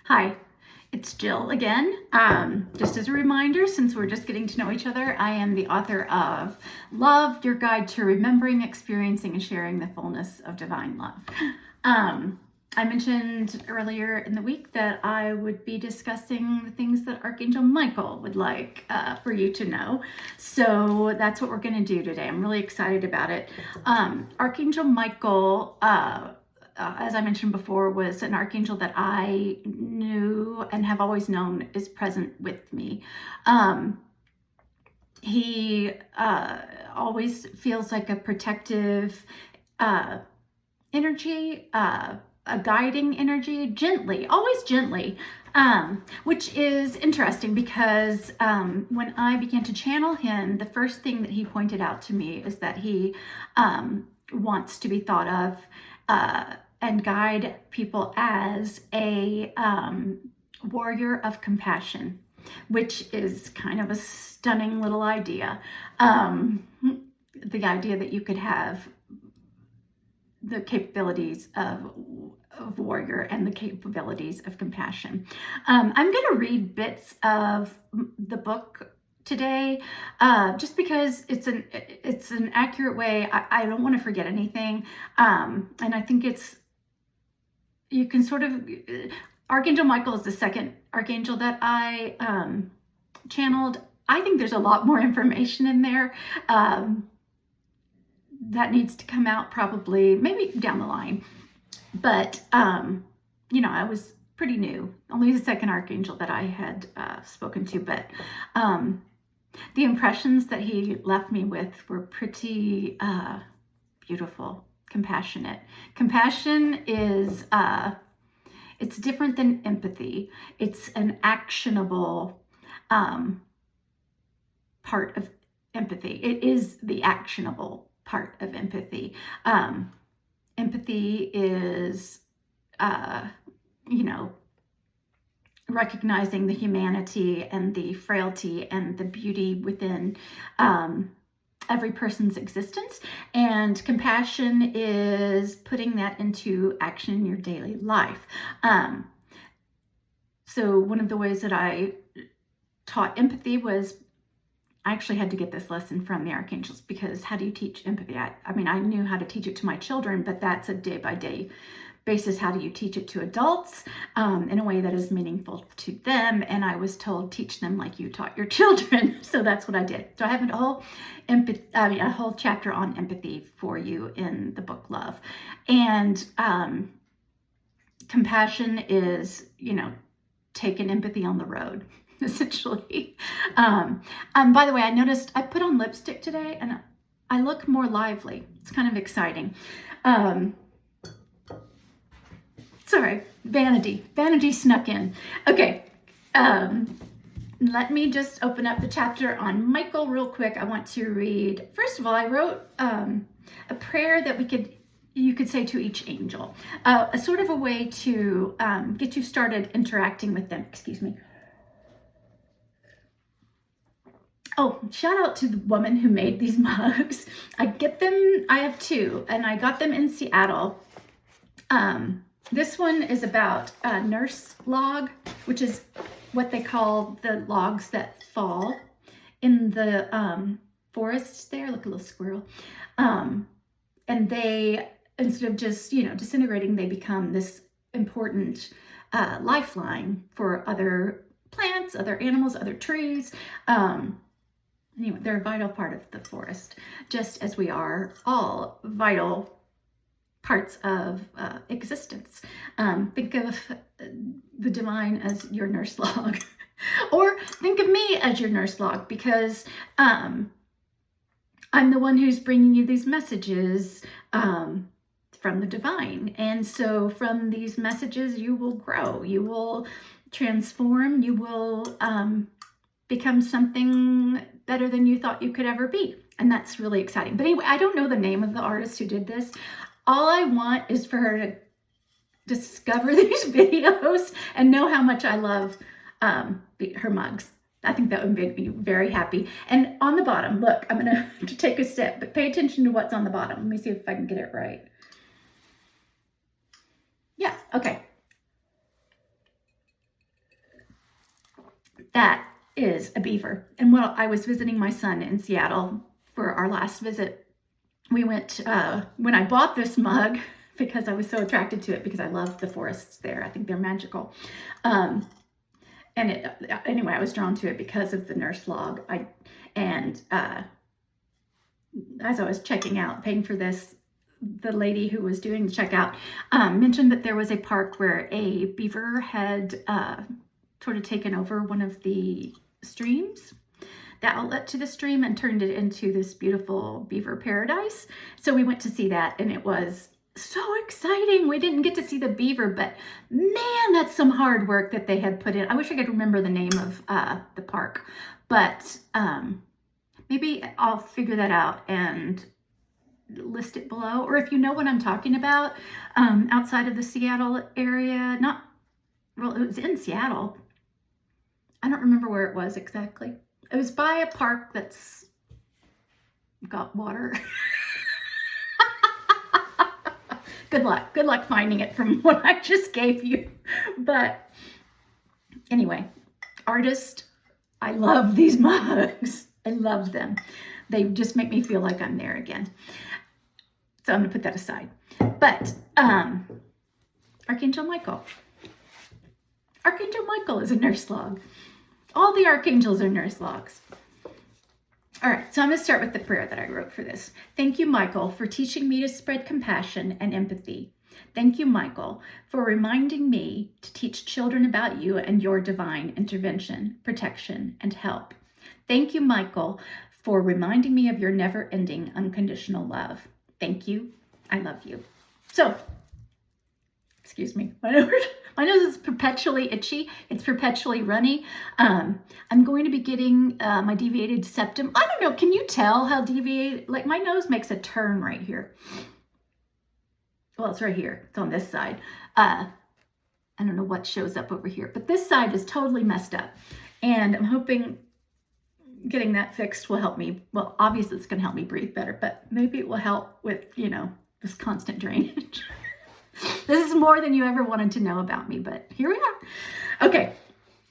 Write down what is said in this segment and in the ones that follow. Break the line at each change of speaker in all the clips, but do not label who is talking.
Hi, it's Jill again. Just as a reminder, since we're just getting to know each other, I am the author of Love, Your Guide to Remembering, Experiencing, and Sharing the Fullness of Divine Love. I mentioned earlier in the week that I would be discussing the things that Archangel Michael would like for you to know. So that's what we're going to do today. I'm really excited about it. Archangel Michael, as I mentioned before, was an archangel that I knew and have always known is present with me. He always feels like a protective energy, a guiding energy, always gently, which is interesting because when I began to channel him, the first thing that he pointed out to me is that he wants to be thought of and guide people as a warrior of compassion, which is kind of a stunning little idea. The idea that you could have the capabilities of warrior and the capabilities of compassion. I'm going to read bits of the book today, just because it's an accurate way. I don't want to forget anything, and I think you can sort of. Archangel Michael is the second archangel that I channeled. I think there's a lot more information in there that needs to come out probably maybe down the line. But, I was pretty new, only the second archangel that I had spoken to. But the impressions that he left me with were pretty beautiful, compassionate. Compassion is, it's different than empathy. It's an actionable part of empathy. It is the actionable part of empathy. Empathy is, recognizing the humanity and the frailty and the beauty within every person's existence. And compassion is putting that into action in your daily life. So one of the ways that I taught empathy was I actually had to get this lesson from the archangels, because how do you teach empathy? I mean, I knew how to teach it to my children, but that's a day-by-day basis. How do you teach it to adults in a way that is meaningful to them? And I was told, teach them like you taught your children. So that's what I did. So I have a whole chapter on empathy for you in the book Love. And compassion is, taking empathy on the road, essentially. By the way, I noticed I put on lipstick today and I look more lively. It's kind of exciting. Sorry, vanity snuck in. Okay, let me just open up the chapter on Michael real quick. I want to read, first of all, I wrote a prayer that you could say to each angel, a sort of a way to get you started interacting with them. Excuse me. Oh, shout out to the woman who made these mugs. I have two, and I got them in Seattle. This one is about a nurse log, which is what they call the logs that fall in the forests there. Look, a little squirrel. And they, instead of just, disintegrating, they become this important lifeline for other plants, other animals, other trees. Anyway, they're a vital part of the forest, just as we are all vital parts of existence. Think of the divine as your nurse log, or think of me as your nurse log, because I'm the one who's bringing you these messages from the divine. And so from these messages, you will grow, you will transform, you will become something better than you thought you could ever be. And that's really exciting. But anyway, I don't know the name of the artist who did this. All I want is for her to discover these videos and know how much I love her mugs. I think that would make me very happy. And on the bottom, look, I'm going to take a sip, but pay attention to what's on the bottom. Let me see if I can get it right. Yeah, okay. that is a beaver. And while I was visiting my son in Seattle for our last visit, we went, when I bought this mug, because I was so attracted to it, because I love the forests there. I think they're magical. Anyway, I was drawn to it because of the nurse log. As I was checking out, paying for this, the lady who was doing the checkout mentioned that there was a park where a beaver had sort of taken over one of the streams, the outlet to the stream, and turned it into this beautiful beaver paradise. So we went to see that, and it was so exciting. We didn't get to see the beaver, but man, that's some hard work that they had put in. I wish I could remember the name of the park, but maybe I'll figure that out and list it below. Or if you know what I'm talking about, outside of the Seattle area, it was in Seattle. I don't remember where it was exactly. It was by a park that's got water. Good luck finding it from what I just gave you. But anyway, artist, I love these mugs. I love them. They just make me feel like I'm there again. So I'm going to put that aside. But Archangel Michael. Archangel Michael is a nurse log. All the archangels are nurse logs. All right, so I'm going to start with the prayer that I wrote for this. Thank you, Michael, for teaching me to spread compassion and empathy. Thank you, Michael, for reminding me to teach children about you and your divine intervention, protection, and help. Thank you, Michael, for reminding me of your never-ending unconditional love. Thank you. I love you. So, excuse me, my nose is perpetually itchy. It's perpetually runny. I'm going to be getting my deviated septum. I don't know. Can you tell how deviated? Like, my nose makes a turn right here. Well, it's right here. It's on this side. I don't know what shows up over here, but this side is totally messed up. And I'm hoping getting that fixed will help me. Well, obviously it's going to help me breathe better, but maybe it will help with, this constant drainage. This is more than you ever wanted to know about me, but here we are. Okay,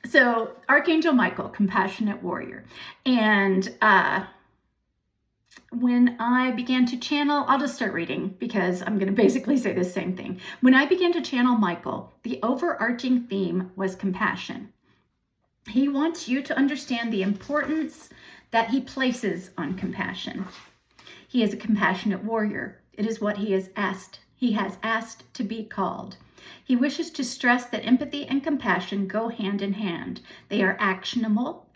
so Archangel Michael, compassionate warrior. And when I began to channel, I'll just start reading because I'm going to basically say the same thing. When I began to channel Michael, the overarching theme was compassion. He wants you to understand the importance that he places on compassion. He is a compassionate warrior. It is what he has asked to be called. He wishes to stress that empathy and compassion go hand in hand. They are actionable.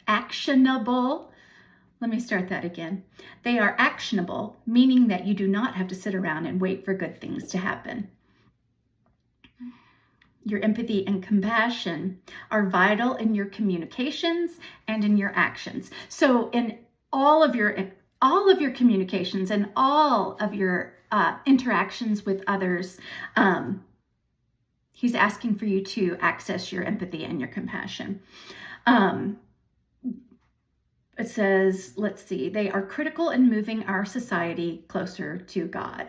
Let me start that again. They are actionable, meaning that you do not have to sit around and wait for good things to happen. Your empathy and compassion are vital in your communications and in your actions. So in all of your communications and all of your interactions with others, he's asking for you to access your empathy and your compassion. It says, let's see, they are critical in moving our society closer to God.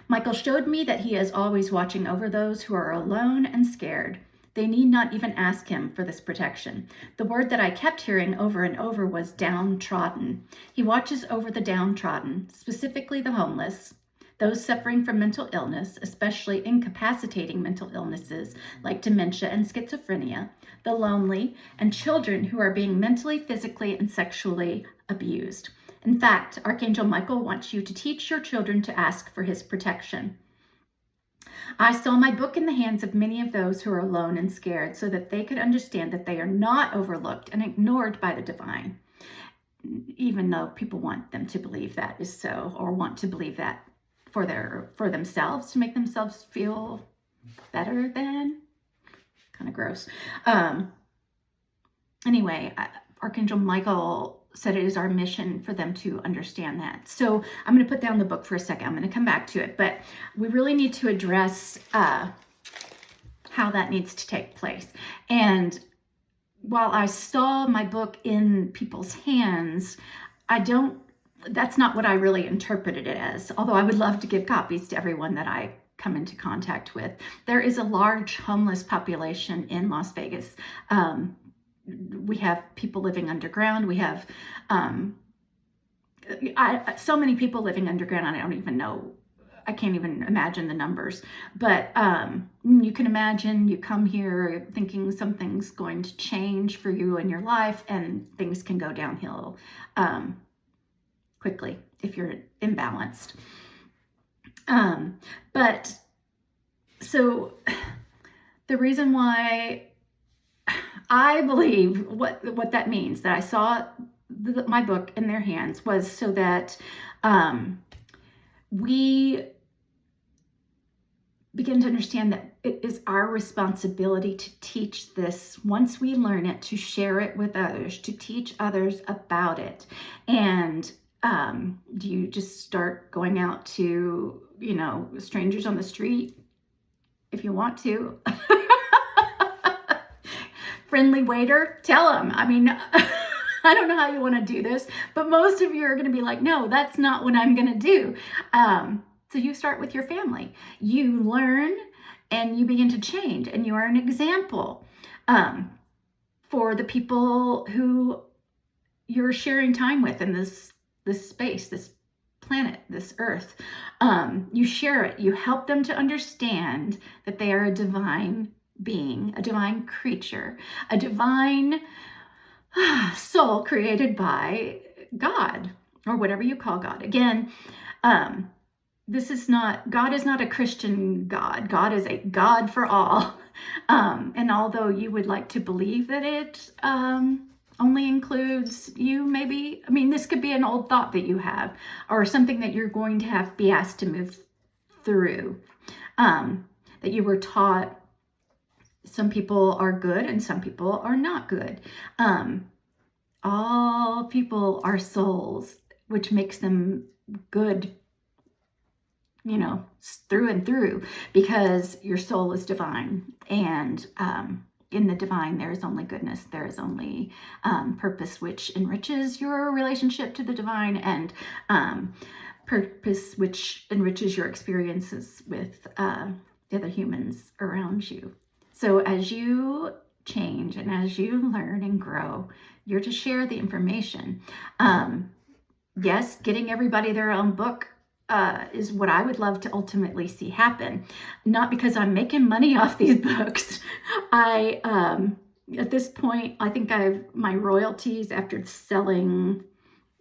Michael showed me that he is always watching over those who are alone and scared. They need not even ask him for this protection. The word that I kept hearing over and over was downtrodden. He watches over the downtrodden, specifically the homeless, those suffering from mental illness, especially incapacitating mental illnesses like dementia and schizophrenia, the lonely, and children who are being mentally, physically, and sexually abused. In fact, Archangel Michael wants you to teach your children to ask for his protection. I saw my book in the hands of many of those who are alone and scared so that they could understand that they are not overlooked and ignored by the divine, even though people want them to believe that is so, or want to believe that for themselves, to make themselves feel better than. Kind of gross. Anyway, Archangel Michael said it is our mission for them to understand that. So I'm going to put down the book for a second. I'm going to come back to it, but we really need to address how that needs to take place. And while I saw my book in people's hands, that's not what I really interpreted it as, although I would love to give copies to everyone that I come into contact with. There is a large homeless population in Las Vegas. we have people living underground. We have so many people living underground. I don't even know. I can't even imagine the numbers. But you can imagine you come here thinking something's going to change for you in your life, and things can go downhill quickly if you're imbalanced. But so the reason why I believe what that means, that I saw my book in their hands, was so that we begin to understand that it is our responsibility to teach this. Once we learn it, to share it with others, to teach others about it. And do you just start going out to, strangers on the street if you want to? Friendly waiter, tell them. I mean, I don't know how you want to do this, but most of you are going to be like, no, that's not what I'm going to do. So you start with your family. You learn and you begin to change, and you are an example for the people who you're sharing time with in this space, this planet, this earth. You share it. You help them to understand that they are a divine being, a divine creature, a divine soul created by God, or whatever you call God. Again, God is not a Christian God. God is a God for all. And although you would like to believe that it only includes you, maybe, this could be an old thought that you have, or something that you're going to be asked to move through, that you were taught. Some people are good and some people are not good. All people are souls, which makes them good, through and through, because your soul is divine. And in the divine, there is only goodness. There is only purpose, which enriches your relationship to the divine, and purpose, which enriches your experiences with the other humans around you. So as you change and as you learn and grow, you're to share the information. Yes, getting everybody their own book is what I would love to ultimately see happen. Not because I'm making money off these books. At this point, I think my royalties after selling,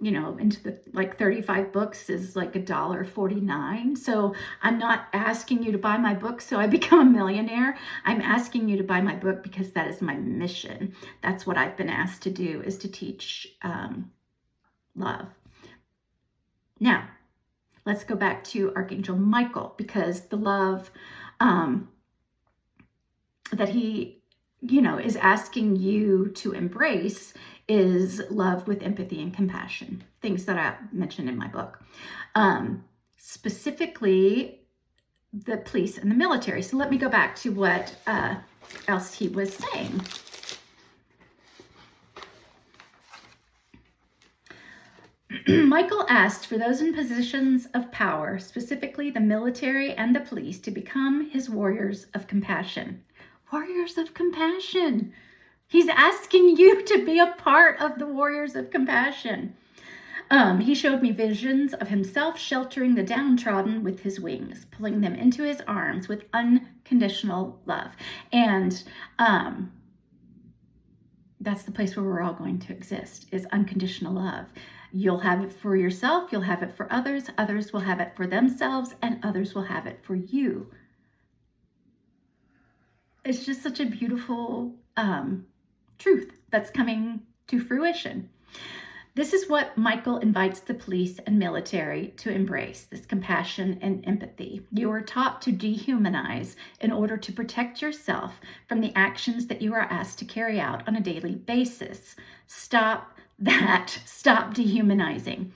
into the 35 books is like $1.49. So I'm not asking you to buy my book so I become a millionaire. I'm asking you to buy my book because that is my mission. That's what I've been asked to do, is to teach love. Now, let's go back to Archangel Michael, because the love that he, is asking you to embrace is love with empathy and compassion, things that I mentioned in my book. Specifically, the police and the military. So let me go back to what else he was saying. Michael asked for those in positions of power, specifically the military and the police, to become his warriors of compassion. Warriors of compassion. He's asking you to be a part of the warriors of compassion. He showed me visions of himself sheltering the downtrodden with his wings, pulling them into his arms with unconditional love. And that's the place where we're all going to exist, is unconditional love. You'll have it for yourself, you'll have it for others, others will have it for themselves, and others will have it for you. It's just such a beautiful truth that's coming to fruition. This is what Michael invites the police and military to embrace, this compassion and empathy. You are taught to dehumanize in order to protect yourself from the actions that you are asked to carry out on a daily basis. Stop that. Stop dehumanizing,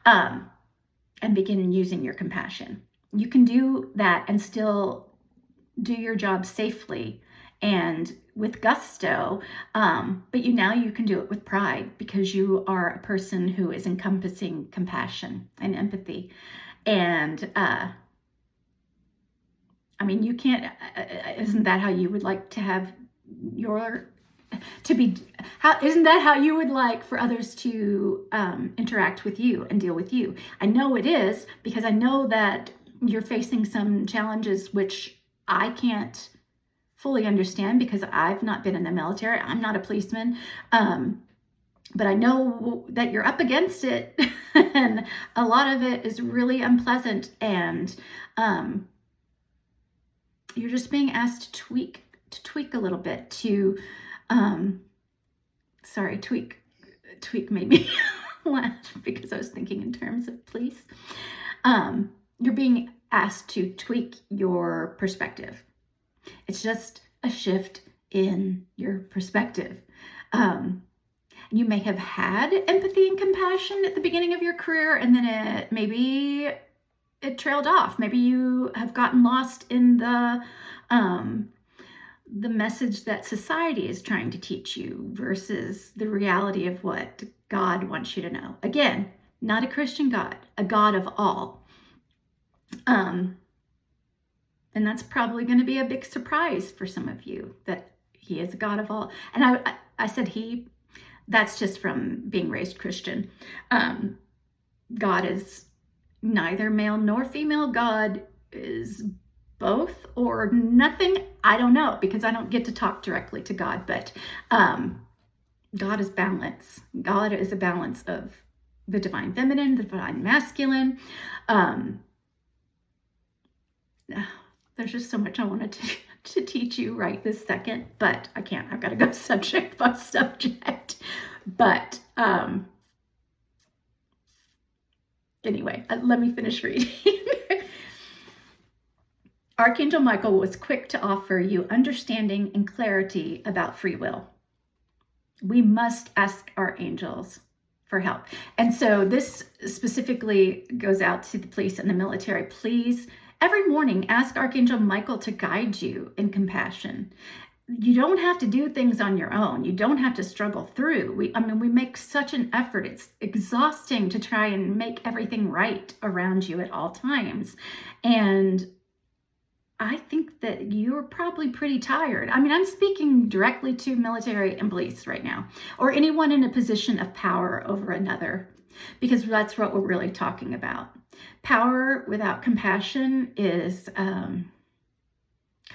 and begin using your compassion. You can do that and still do your job safely and with gusto, but now you can do it with pride, because you are a person who is encompassing compassion and empathy. And you can't, isn't that how you would like to have your to be, how isn't that how you would like for others to interact with you and deal with you? I know it is, because I know that you're facing some challenges which I can't fully understand because I've not been in the military. I'm not a policeman. But I know that you're up against it, and a lot of it is really unpleasant, and you're just being asked to tweak a little bit, to tweak made me laugh because I was thinking in terms of police. You're being asked to tweak your perspective. It's just a shift in your perspective. You may have had empathy and compassion at the beginning of your career, and then maybe it trailed off. Maybe you have gotten lost in the message that society is trying to teach you versus the reality of what God wants you to know. Again, not a Christian God, a God of all. And that's probably going to be a big surprise for some of you, that he is a God of all. And I said he. That's just from being raised Christian. God is neither male nor female. God is both or nothing. I don't know, because I don't get to talk directly to God, but God is balance. God is a balance of the divine feminine, the divine masculine. There's just so much I wanted to teach you right this second, but I can't. I've got to go subject by subject. But anyway, let me finish reading. Archangel Michael was quick to offer you understanding and clarity about free will. We must ask our angels for help. And so this specifically goes out to the police and the military. Please, every morning, ask Archangel Michael to guide you in compassion. You don't have to do things on your own. You don't have to struggle through. We make such an effort. It's exhausting to try and make everything right around you at all times. And I think that you're probably pretty tired. I'm speaking directly to military and police right now, or anyone in a position of power over another, because that's what we're really talking about. Power without compassion is kind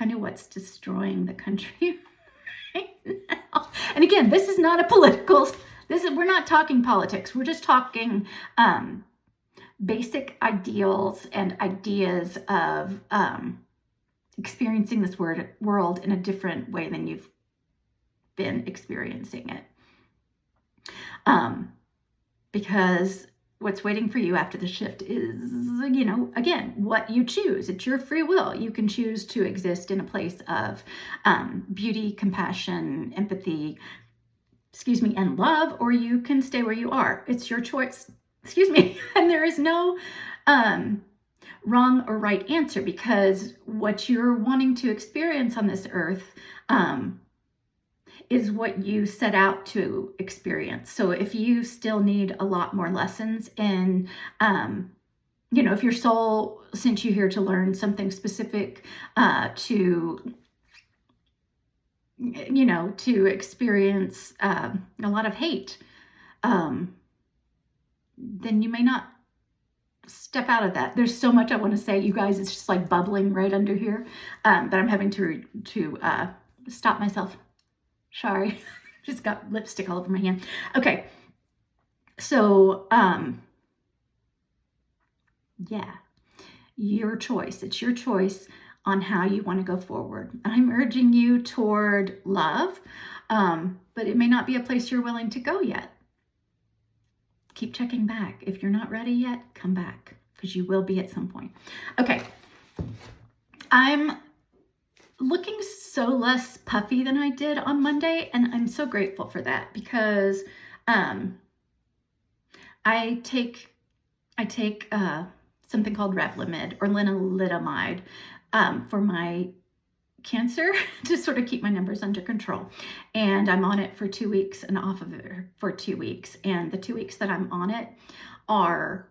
of what's destroying the country right now. And again, this is not a political, we're not talking politics. We're just talking basic ideals and ideas of experiencing this world in a different way than you've been experiencing it. Because what's waiting for you after the shift is, again, what you choose. It's your free will. You can choose to exist in a place of beauty, compassion, empathy, and love, or you can stay where you are. It's your choice. And there is no wrong or right answer, because what you're wanting to experience on this earth is what you set out to experience. So if you still need a lot more lessons in, if your soul sent you here to learn something specific, to experience a lot of hate, then you may not step out of that. There's so much I want to say, you guys. It's just like bubbling right under here, but I'm having to stop myself. Sorry, just got lipstick all over my hand. Okay, so yeah, your choice. It's your choice on how you want to go forward. I'm urging you toward love, but it may not be a place you're willing to go yet. Keep checking back. If you're not ready yet, come back, because you will be at some point. Okay, I'm looking so less puffy than I did on Monday, and I'm so grateful for that, because I take something called Revlimid or lenalidomide for my cancer to sort of keep my numbers under control. And I'm on it for 2 weeks and off of it for 2 weeks. And the 2 weeks that I'm on it are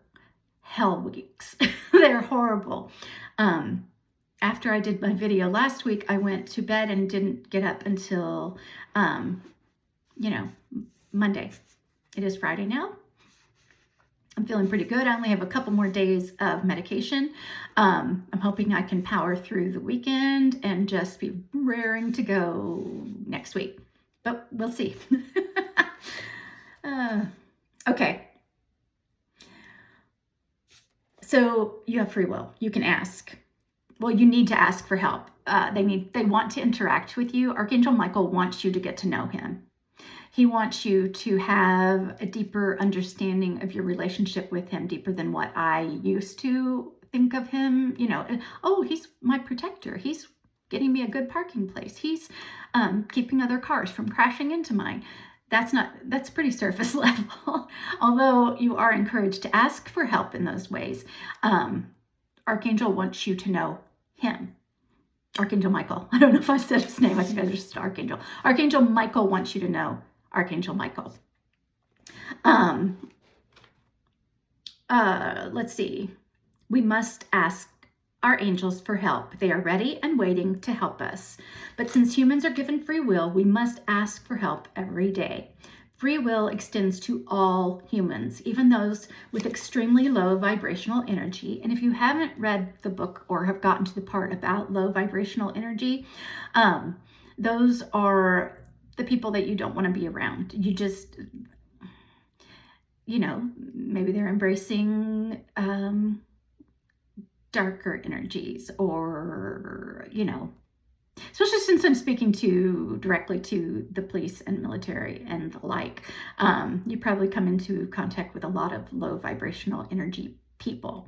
hell weeks. They're horrible. after I did my video last week, I went to bed and didn't get up until, Monday. It is Friday now. I'm feeling pretty good. I only have a couple more days of medication. I'm hoping I can power through the weekend and just be raring to go next week. But we'll see. Okay. So you have free will. You can ask. Well, you need to ask for help. They want to interact with you. Archangel Michael wants you to get to know him. He wants you to have a deeper understanding of your relationship with him, deeper than what I used to think of him. Oh, he's my protector. He's getting me a good parking place. He's keeping other cars from crashing into mine. That's pretty surface level. Although you are encouraged to ask for help in those ways. Archangel wants you to know him. Archangel Michael. I don't know if I said his name. I think I just said Archangel. Archangel Michael wants you to know Archangel Michael. Let's see. We must ask our angels for help. They are ready and waiting to help us. But since humans are given free will, we must ask for help every day. Free will extends to all humans, even those with extremely low vibrational energy. And if you haven't read the book or have gotten to the part about low vibrational energy, those are the people that you don't want to be around. You just, maybe they're embracing darker energies, or, especially since I'm speaking directly to the police and military and the like, you probably come into contact with a lot of low vibrational energy people.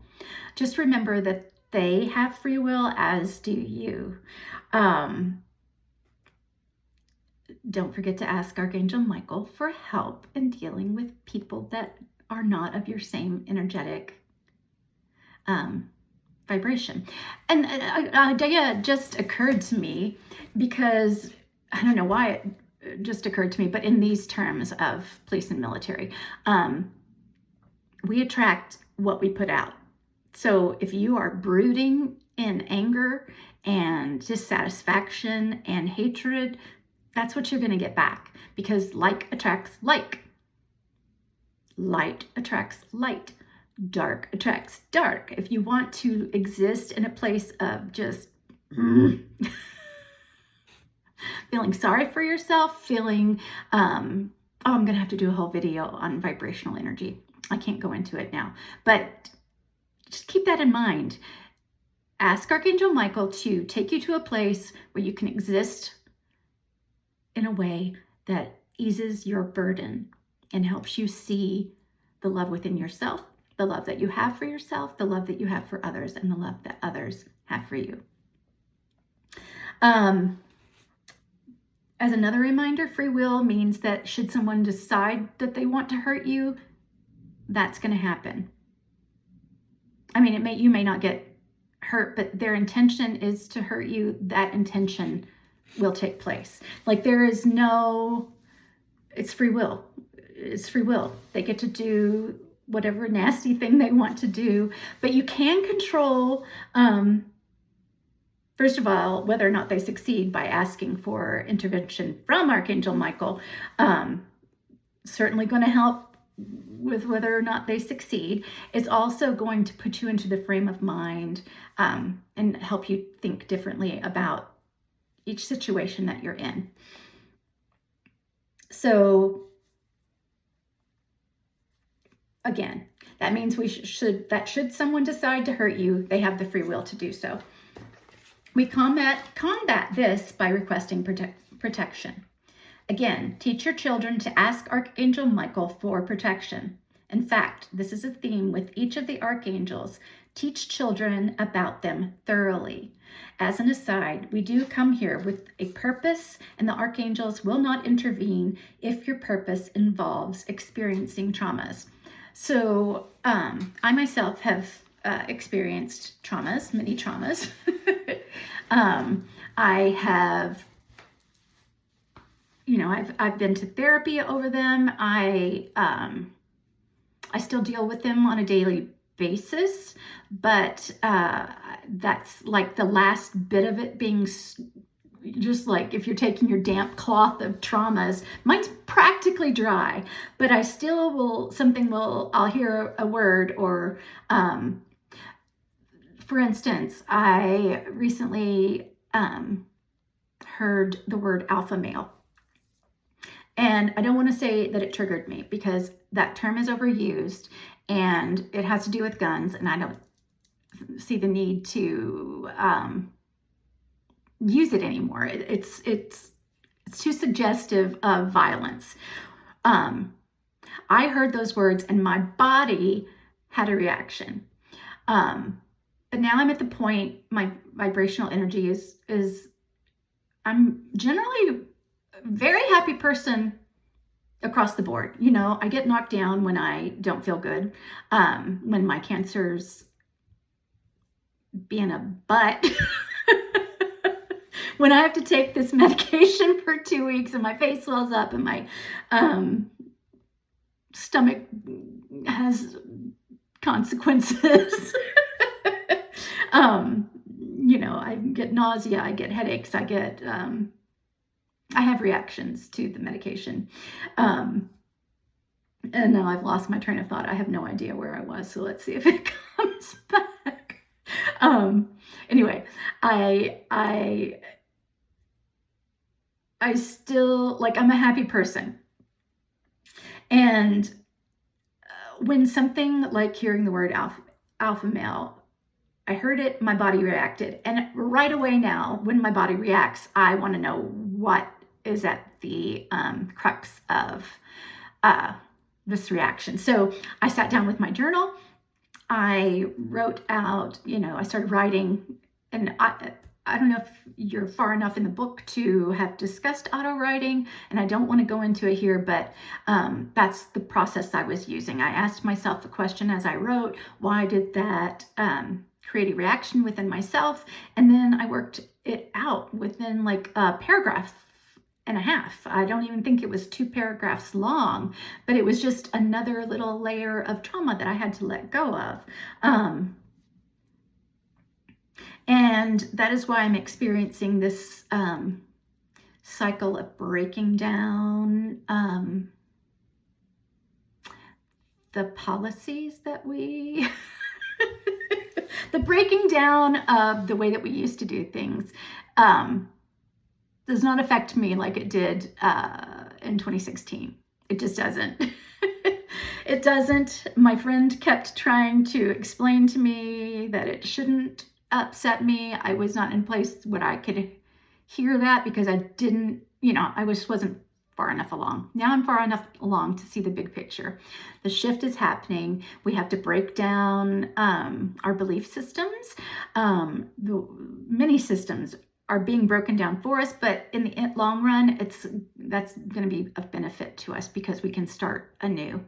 Just remember that they have free will, as do you. Don't forget to ask Archangel Michael for help in dealing with people that are not of your same energetic vibration. And an idea just occurred to me, because I don't know why it just occurred to me, but in these terms of police and military, we attract what we put out. So if you are brooding in anger and dissatisfaction and hatred, that's what you're going to get back, because like attracts like. Light attracts light. Dark attracts dark. If you want to exist in a place of just feeling sorry for yourself, feeling, I'm going to have to do a whole video on vibrational energy. I can't go into it now, but just keep that in mind. Ask Archangel Michael to take you to a place where you can exist in a way that eases your burden and helps you see the love within yourself, the love that you have for yourself, the love that you have for others, and the love that others have for you. As another reminder, free will means that should someone decide that they want to hurt you, that's going to happen. I mean, you may not get hurt, but their intention is to hurt you. That intention will take place. Like it's free will. It's free will. They get to do whatever nasty thing they want to do, but you can control, first of all, whether or not they succeed by asking for intervention from Archangel Michael. Certainly going to help with whether or not they succeed. It's also going to put you into the frame of mind and help you think differently about each situation that you're in. So again, that means should someone decide to hurt you, they have the free will to do so. We combat this by requesting protection. Again, teach your children to ask Archangel Michael for protection. In fact, this is a theme with each of the archangels. Teach children about them thoroughly. As an aside, we do come here with a purpose, and the archangels will not intervene if your purpose involves experiencing traumas. So I myself have experienced traumas, many traumas. I have, I've been to therapy over them. I still deal with them on a daily basis, but that's like the last bit of it being just like if you're taking your damp cloth of traumas. Mine's practically dry, but I still I'll hear a word or, for instance, I recently heard the word alpha male. And I don't want to say that it triggered me because that term is overused and it has to do with guns, and I don't see the need to use it anymore. It's too suggestive of violence. I heard those words and my body had a reaction. But now I'm at the point, my vibrational energy is I'm generally a very happy person across the board. You know, I get knocked down when I don't feel good, when my cancer's being a butt, when I have to take this medication for 2 weeks and my face swells up and my stomach has consequences. You know, I get nausea, I get headaches, I have reactions to the medication. And now I've lost my train of thought. I have no idea where I was, so let's see if it comes back. Anyway, I still, like, I'm a happy person. And when something like hearing the word alpha male, I heard it, my body reacted. And right away now, when my body reacts, I want to know what is at the crux of this reaction. So I sat down with my journal. I wrote out, you know, I started writing, and I don't know if you're far enough in the book to have discussed auto writing, and I don't want to go into it here, but that's the process I was using. I asked myself the question as I wrote, why did that create a reaction within myself? And then I worked it out within like a paragraph and a half. I don't even think it was 2 paragraphs long, but it was just another little layer of trauma that I had to let go of. And that is why I'm experiencing this cycle of breaking down the policies that we, the breaking down of the way that we used to do things does not affect me like it did in 2016. It just doesn't. It doesn't. My friend kept trying to explain to me that it shouldn't upset me. I was not in a place where I could hear that because I didn't, you know, I wasn't far enough along. Now I'm far enough along to see the big picture. The shift is happening. We have to break down our belief systems. Many systems are being broken down for us, but in the long run, that's going to be of benefit to us because we can start anew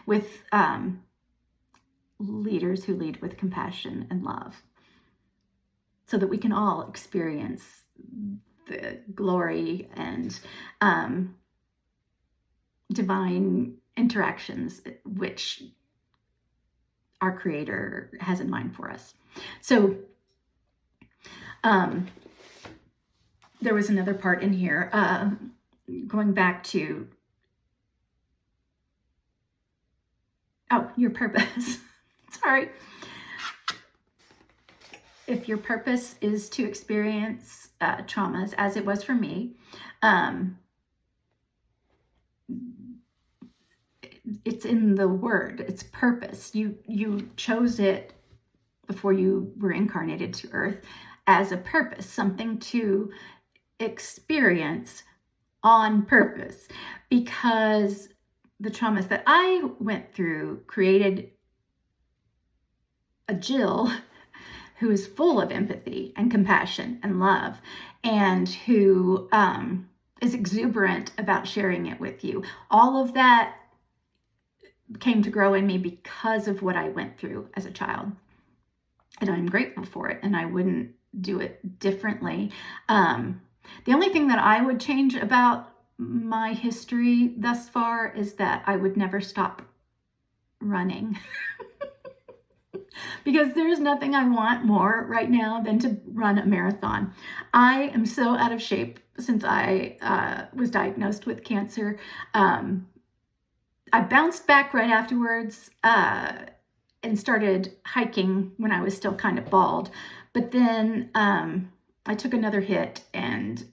with leaders who lead with compassion and love, so that we can all experience the glory and divine interactions which our Creator has in mind for us. So there was another part in here, going back to, your purpose. Sorry. If your purpose is to experience traumas, as it was for me, it's in the word. It's purpose. You chose it before you were incarnated to Earth as a purpose, something to experience on purpose, because the traumas that I went through created a Jill who is full of empathy and compassion and love, and who is exuberant about sharing it with you. All of that came to grow in me because of what I went through as a child. And I'm grateful for it, and I wouldn't do it differently. The only thing that I would change about my history thus far is that I would never stop running. because there's nothing I want more right now than to run a marathon. I am so out of shape since I was diagnosed with cancer. I bounced back right afterwards and started hiking when I was still kind of bald. But then I took another hit, and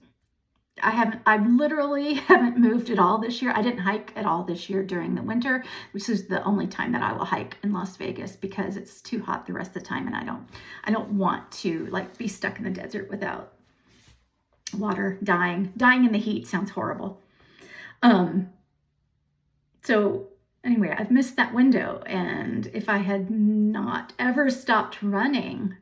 I literally haven't moved at all this year. I didn't hike at all this year during the winter, which is the only time that I will hike in Las Vegas, because it's too hot the rest of the time, and I don't want to like be stuck in the desert without water. Dying in the heat sounds horrible. So anyway, I've missed that window, and if I had not ever stopped running,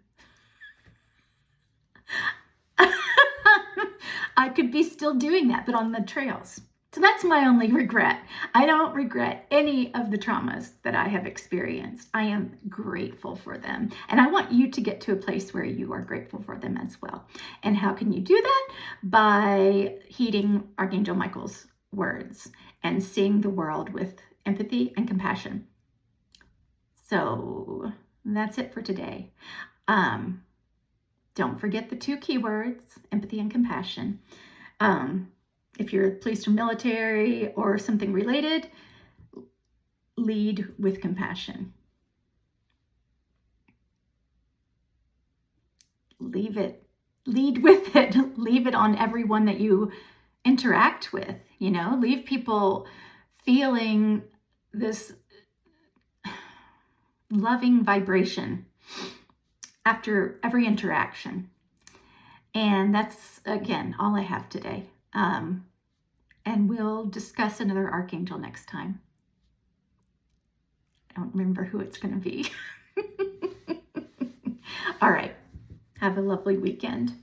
I could be still doing that, but on the trails. So that's my only regret. I don't regret any of the traumas that I have experienced. I am grateful for them. And I want you to get to a place where you are grateful for them as well. And how can you do that? By heeding Archangel Michael's words and seeing the world with empathy and compassion. So that's it for today. Don't forget the 2 keywords, empathy and compassion. If you're police or military or something related, lead with compassion. Lead with it. Leave it on everyone that you interact with, leave people feeling this loving vibration after every interaction. And that's, again, all I have today. And we'll discuss another archangel next time. I don't remember who it's going to be. All right. Have a lovely weekend.